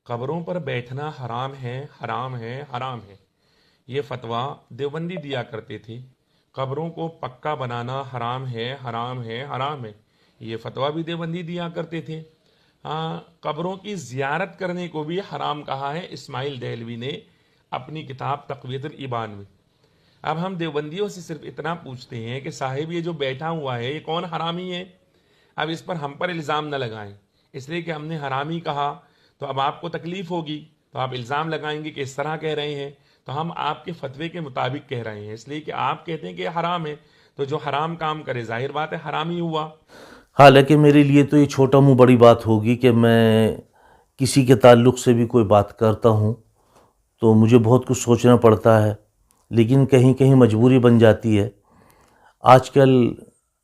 قبروں پر بیٹھنا حرام ہے، حرام ہے، حرام ہے، یہ فتویٰ دیوبندی دیا کرتے تھے۔ قبروں کو پکا بنانا حرام ہے، حرام ہے، حرام ہے، یہ فتویٰ بھی دیوبندی دیا کرتے تھے۔ ہاں، قبروں کی زیارت کرنے کو بھی حرام کہا ہے اسماعیل دہلوی نے اپنی کتاب تقویۃ الایمان میں۔ اب ہم دیوبندیوں سے صرف اتنا پوچھتے ہیں کہ صاحب یہ جو بیٹھا ہوا ہے یہ کون حرامی ہے؟ اب اس پر ہم پر الزام نہ لگائیں، اس لیے کہ ہم نے حرامی کہا تو اب آپ کو تکلیف ہوگی، تو آپ الزام لگائیں گے کہ اس طرح کہہ رہے ہیں، تو ہم آپ کے فتوے کے مطابق کہہ رہے ہیں، اس لیے کہ آپ کہتے ہیں کہ یہ حرام ہے، تو جو حرام کام کرے ظاہر بات ہے حرامی ہوا۔ حالانکہ میرے لیے تو یہ چھوٹا منہ بڑی بات ہوگی کہ میں کسی کے تعلق سے بھی کوئی بات کرتا ہوں تو مجھے بہت کچھ سوچنا پڑتا ہے، لیکن کہیں کہیں مجبوری بن جاتی ہے۔ آج کل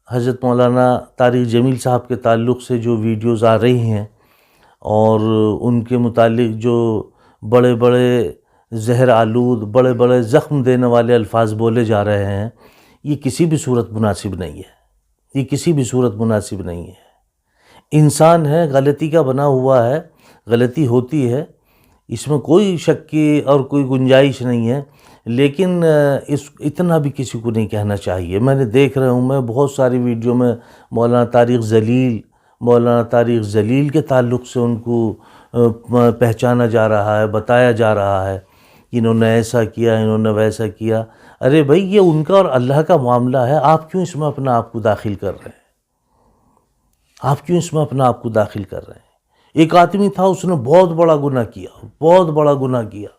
حضرت مولانا طارق جمیل صاحب کے تعلق سے جو ویڈیوز آ رہی ہیں اور ان کے متعلق جو بڑے بڑے زہر آلود، بڑے بڑے زخم دینے والے الفاظ بولے جا رہے ہیں، یہ کسی بھی صورت مناسب نہیں ہے، یہ کسی بھی صورت مناسب نہیں ہے۔ انسان ہے، غلطی کا بنا ہوا ہے، غلطی ہوتی ہے، اس میں کوئی شک کی اور کوئی گنجائش نہیں ہے، لیکن اتنا بھی کسی کو نہیں کہنا چاہیے۔ میں نے دیکھ رہا ہوں، میں بہت ساری ویڈیو میں مولانا طارق جلیل کے تعلق سے ان کو پہچانا جا رہا ہے، بتایا جا رہا ہے، انہوں نے ایسا کیا، انہوں نے ویسا کیا۔ ارے بھائی، یہ ان کا اور اللہ کا معاملہ ہے، آپ کیوں اس میں اپنا آپ کو داخل کر رہے ہیں؟ آپ کیوں اس میں اپنا آپ کو داخل کر رہے ہیں؟ ایک آدمی تھا، اس نے بہت بڑا گناہ کیا، بہت بڑا گناہ کیا۔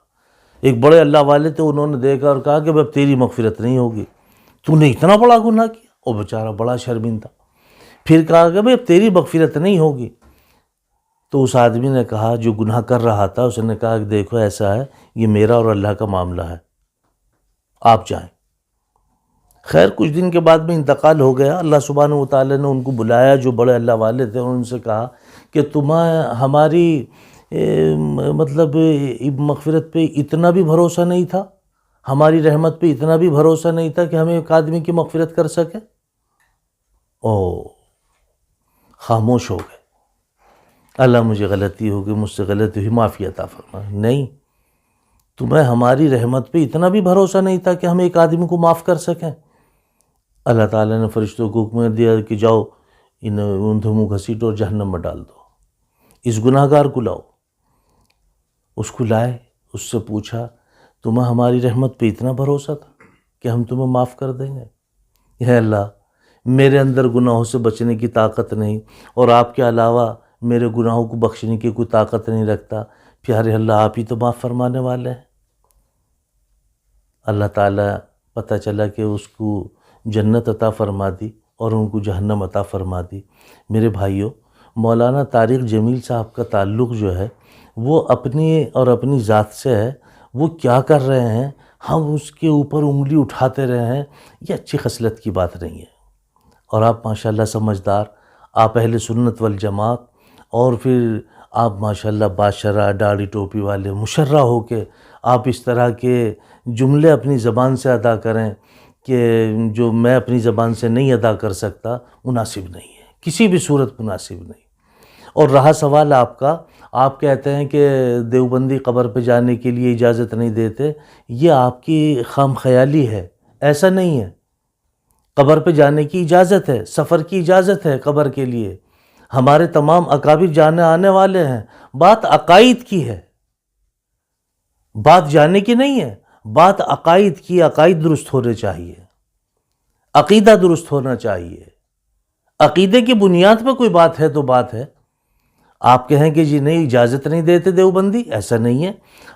ایک بڑے اللہ والے تھے، انہوں نے دیکھا اور کہا کہ اب تیری مغفرت نہیں ہوگی، تو نے اتنا بڑا گناہ کیا۔ وہ بیچارہ بڑا شرمندہ، پھر کہا کہ اب تیری مغفرت نہیں ہوگی۔ تو اس آدمی نے کہا، جو گناہ کر رہا تھا، اس نے کہا کہ دیکھو ایسا ہے، یہ میرا اور اللہ کا معاملہ ہے، آپ جائیں۔ خیر کچھ دن کے بعد میں انتقال ہو گیا۔ اللہ سبحانہ وتعالی نے ان کو بلایا، جو بڑے اللہ والے تھے، اور ان سے کہا کہ تمہیں ہماری مطلب مغفرت پہ اتنا بھی بھروسہ نہیں تھا، ہماری رحمت پہ اتنا بھی بھروسہ نہیں تھا کہ ہمیں ایک آدمی کی مغفرت کر سکے؟ خاموش ہو گئے۔ اللہ مجھے غلطی ہو گئی، مجھ سے غلطی ہوئی، معافی عطا فرما۔ نہیں، تمہیں ہماری رحمت پہ اتنا بھی بھروسہ نہیں تھا کہ ہم ایک آدمی کو معاف کر سکیں؟ اللہ تعالیٰ نے فرشتوں کو حکم دیا کہ جاؤ ان دھمو گھسیٹو اور جہنم میں ڈال دو، اس گناہ گار کو لاؤ۔ اس کو لائے، اس سے پوچھا، تمہیں ہماری رحمت پہ اتنا بھروسہ تھا کہ ہم تمہیں معاف کر دیں گے؟ اے اللہ، میرے اندر گناہوں سے بچنے کی طاقت نہیں، اور آپ کے علاوہ میرے گناہوں کو بخشنے کی کوئی طاقت نہیں رکھتا، پیارے اللہ آپ ہی تو معاف فرمانے والے ہیں۔ اللہ تعالیٰ پتہ چلا کہ اس کو جنت عطا فرما دی اور ان کو جہنم عطا فرما دی۔ میرے بھائیوں، مولانا طارق جمیل صاحب کا تعلق جو ہے وہ اپنی ذات سے ہے، وہ کیا کر رہے ہیں ہم اس کے اوپر انگلی اٹھاتے رہے ہیں، یہ اچھی خصلت کی بات نہیں ہے۔ اور آپ ماشاءاللہ سمجھدار، آپ اہل سنت والجماعت، اور پھر آپ ماشاءاللہ باشرہ داڑھی ٹوپی والے مشرہ ہو کے آپ اس طرح کے جملے اپنی زبان سے ادا کریں کہ جو میں اپنی زبان سے نہیں ادا کر سکتا، مناسب نہیں ہے، کسی بھی صورت مناسب نہیں۔ اور رہا سوال آپ کا، آپ کہتے ہیں کہ دیوبندی قبر پہ جانے کے لیے اجازت نہیں دیتے، یہ آپ کی خام خیالی ہے، ایسا نہیں ہے۔ قبر پہ جانے کی اجازت ہے، سفر کی اجازت ہے قبر کے لیے، ہمارے تمام اکابر جانے آنے والے ہیں۔ بات عقائد کی ہے، بات جانے کی نہیں ہے، بات عقائد کی۔ عقائد درست ہونے چاہیے، عقیدہ درست ہونا چاہیے۔ عقیدے کی بنیاد پہ کوئی بات ہے تو بات ہے۔ آپ کہیں کہ جی نہیں اجازت نہیں دیتے دیوبندی، ایسا نہیں ہے۔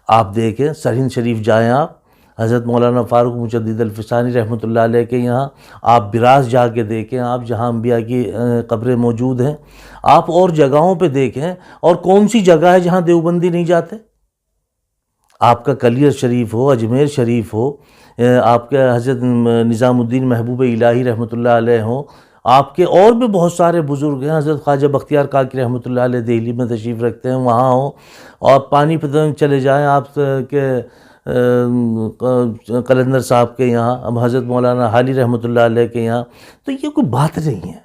آپ دیکھیں سرہند شریف جائیں، آپ حضرت مولانا فاروق مجدد الفسانی رحمۃ اللہ علیہ کے یہاں آپ براز جا کے دیکھیں، آپ جہاں انبیاء کی قبریں موجود ہیں، آپ اور جگہوں پہ دیکھیں، اور کون سی جگہ ہے جہاں دیوبندی نہیں جاتے؟ آپ کا کلیر شریف ہو، اجمیر شریف ہو، آپ کے حضرت نظام الدین محبوب الہی رحمۃ اللہ علیہ ہوں، آپ کے اور بھی بہت سارے بزرگ ہیں، حضرت خواجہ بختیار کاکی رحمۃ اللہ علیہ دہلی میں تشریف رکھتے ہیں، وہاں ہوں، اور پانی پتن چلے جائیں آپ کے قلندر صاحب کے یہاں، اب حضرت مولانا حالی رحمۃ اللہ علیہ کے یہاں، تو یہ کوئی بات نہیں ہے،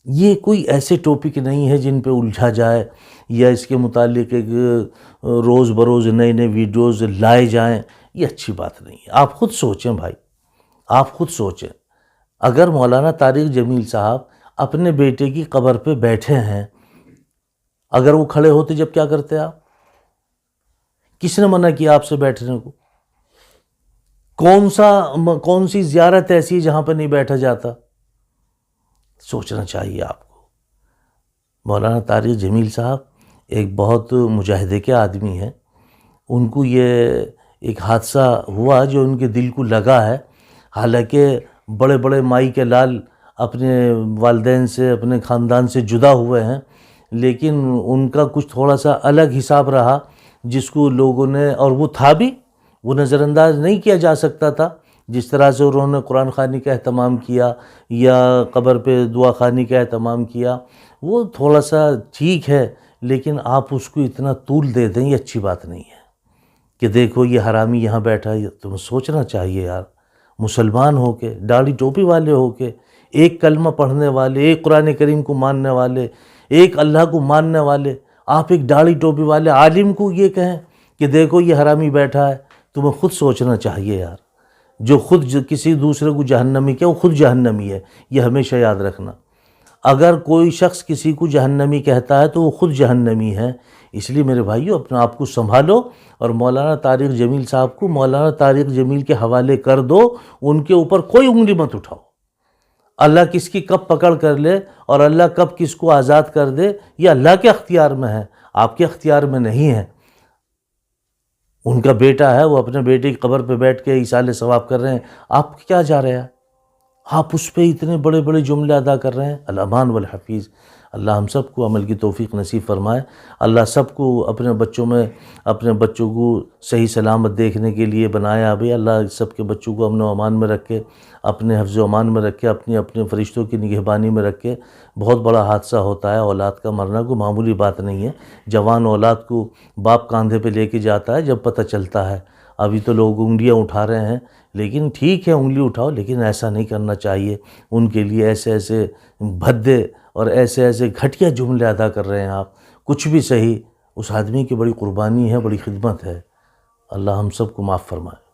یہ کوئی ایسے ٹاپک نہیں ہے جن پہ الجھا جائے یا اس کے متعلق ایک روز بروز نئے نئے ویڈیوز لائے جائیں. یہ اچھی بات نہیں ہے. آپ خود سوچیں بھائی، آپ خود سوچیں. اگر مولانا طارق جمیل صاحب اپنے بیٹے کی قبر پہ بیٹھے ہیں، اگر وہ کھڑے ہوتے جب کیا کرتے آپ؟ کس نے منع کیا آپ سے بیٹھنے کو؟ کون سی زیارت ایسی ہے جہاں پہ نہیں بیٹھا جاتا؟ سوچنا چاہیے آپ کو. مولانا طارق جمیل صاحب ایک بہت مجاہدے کے آدمی ہیں. ان کو یہ ایک حادثہ ہوا جو ان کے دل کو لگا ہے. حالانکہ بڑے بڑے مائی کے لال اپنے والدین سے، اپنے خاندان سے جدا ہوئے ہیں، لیکن ان کا کچھ تھوڑا سا الگ حساب رہا جس کو لوگوں نے، اور وہ تھا بھی، وہ نظر انداز نہیں کیا جا سکتا تھا. جس طرح سے انہوں نے قرآن خوانی کا اہتمام کیا یا قبر پہ دعا خوانی کا اہتمام کیا، وہ تھوڑا سا ٹھیک ہے، لیکن آپ اس کو اتنا طول دے دیں، یہ اچھی بات نہیں ہے کہ دیکھو یہ حرامی یہاں بیٹھا ہے. تمہیں سوچنا چاہیے یار. مسلمان ہو کے، داڑھی ٹوپی والے ہو کے، ایک کلمہ پڑھنے والے، ایک قرآن کریم کو ماننے والے، ایک اللہ کو ماننے والے، آپ ایک داڑھی ٹوپی والے عالم کو یہ کہیں کہ دیکھو یہ حرامی بیٹھا ہے. تمہیں خود سوچنا چاہیے یار. جو خود کسی دوسرے کو جہنمی کیا، وہ خود جہنمی ہے. یہ ہمیشہ یاد رکھنا. اگر کوئی شخص کسی کو جہنمی کہتا ہے تو وہ خود جہنمی ہے. اس لیے میرے بھائیو اپنے آپ کو سنبھالو، اور مولانا طارق جمیل صاحب کو مولانا طارق جمیل کے حوالے کر دو. ان کے اوپر کوئی انگلی مت اٹھاؤ. اللہ کس کی کب پکڑ کر لے اور اللہ کب کس کو آزاد کر دے، یہ اللہ کے اختیار میں ہے، آپ کے اختیار میں نہیں ہے. ان کا بیٹا ہے، وہ اپنے بیٹے کی قبر پہ بیٹھ کے ایصال ثواب کر رہے ہیں، آپ کیا جا رہے ہیں؟ آپ اس پہ اتنے بڑے بڑے جملے ادا کر رہے ہیں. الامان والحفیظ. اللہ ہم سب کو عمل کی توفیق نصیب فرمائے. اللہ سب کو اپنے بچوں کو صحیح سلامت دیکھنے کے لیے بنایا. ابھی اللہ سب کے بچوں کو امن و امان میں رکھے، اپنے حفظ و امان میں رکھے، اپنے فرشتوں کی نگہبانی میں رکھے. بہت بڑا حادثہ ہوتا ہے. اولاد کا مرنا کوئی معمولی بات نہیں ہے. جوان اولاد کو باپ کاندھے پہ لے کے جاتا ہے جب پتہ چلتا ہے. ابھی تو لوگ انگلیاں اٹھا رہے ہیں، لیکن ٹھیک ہے انگلی اٹھاؤ، لیکن ایسا نہیں کرنا چاہیے. ان کے لیے ایسے بھدے اور ایسے گھٹیا جملے ادا کر رہے ہیں آپ. کچھ بھی صحیح، اس آدمی کی بڑی قربانی ہے، بڑی خدمت ہے. اللہ ہم سب کو معاف فرمائے.